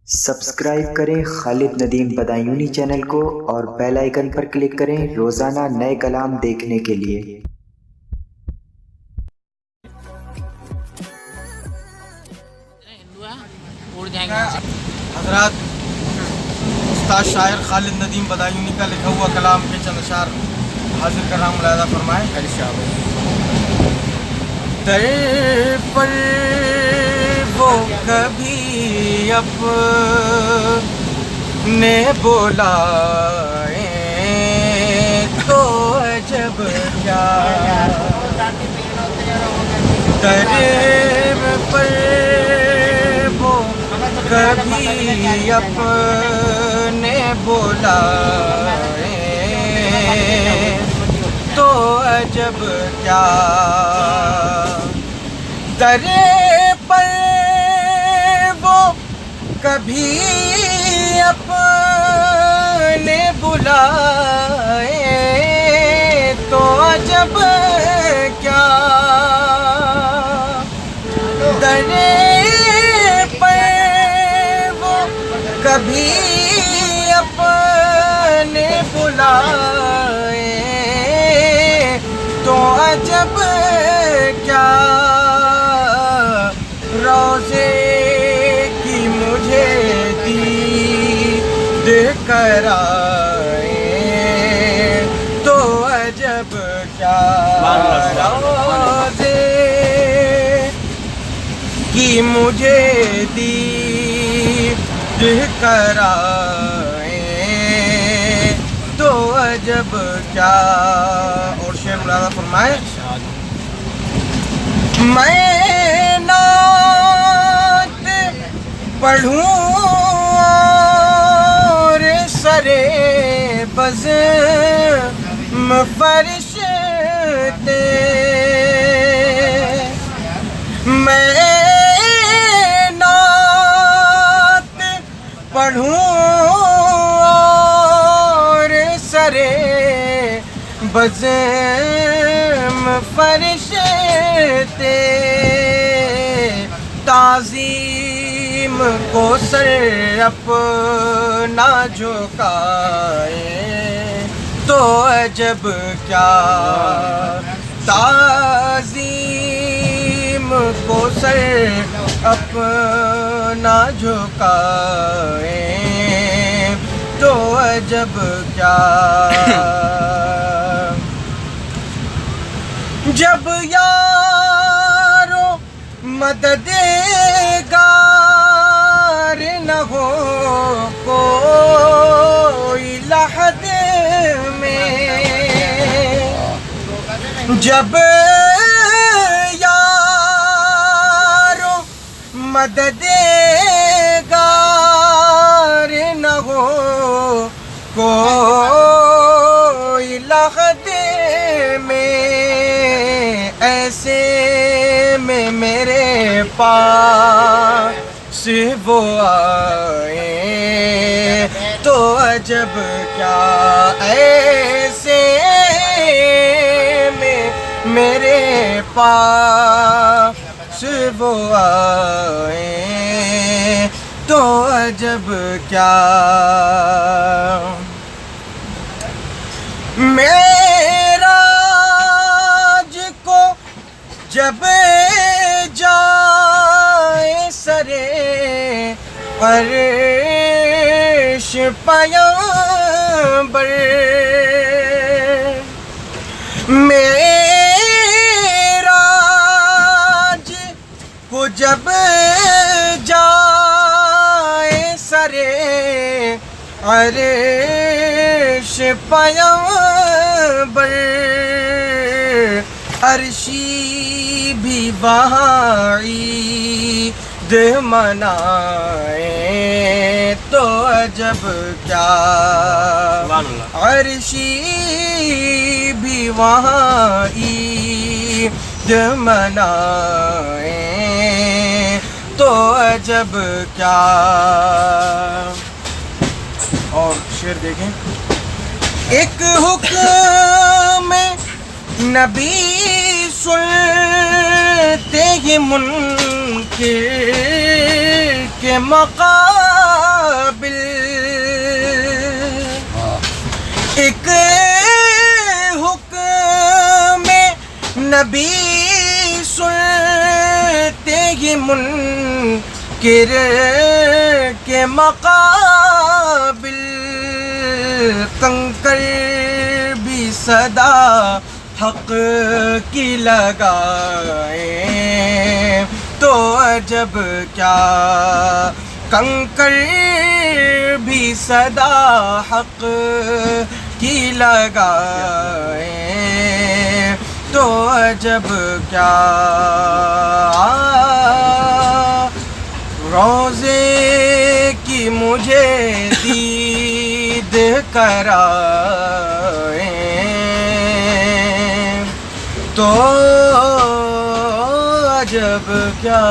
Subscribe کریں خالد Nadeem Badayuni channel کو اور بیل آئیکن پر کلک کریں روزانہ نئے کلام دیکھنے کے لیے۔ حضرات، استاد شاعر خالد ندیم بدایونی کا لکھا ہوا کلام کے چند اشعار حاضر کر رہا ہوں، ملاحظہ فرمائیں۔ در پر وہ کبھی اپنے بلائیں تو عجب کیا، در پر وہ کبھی اپنے بلائیں تو عجب کیا، در پر وہ کبھی اپنے بلائیں تو عجب کیا، در کبھی اپنے بلائیں تو عجب کیا، روضے کی مجھے دید کرائیں تو عجب کیا، روضے کی مجھے دید کرائیں تو عجب کیا۔ اور شعر ملاحظہ فرمائیں۔ میں نعت پڑھوں اور سرے بزم فرشتے، میں پڑھوں اور سرے بزم فرشتے، تعظیم کو سر اپنا جھکائیں تو عجب کیا، تعظیم کو سر اپنا جھکائیں تو عجب کیا، جب یارو مددگار نہ ہو کوئی لحد میں، جب مددگار نہ ہو کوئی لحد میں، ایسے میں میرے پاس وہ آئیں تو عجب کیا، ایسے میں میرے پاس وہ آئیں تو عجب کیا، معراج کو جب جائے سرے عرش پیمبر، معراج کو جب جائے سرے عرش پیمبر، عرشی بھی وہاں عید منائیں تو عجب کیا، عرشی بھی وہاں عید منائیں تو عجب کیا۔ اور شعر دیکھیں۔ ایک حکم نبی سنتے ہی منکر کے مقام نبی سنتے ہی منکر کے مقابل کنکر بھی صدا حق کی لگائیں تو عجب کیا، کنکر بھی صدا حق کی لگائیں تو عجب کیا، روزے کی مجھے دید کرائیں تو عجب کیا۔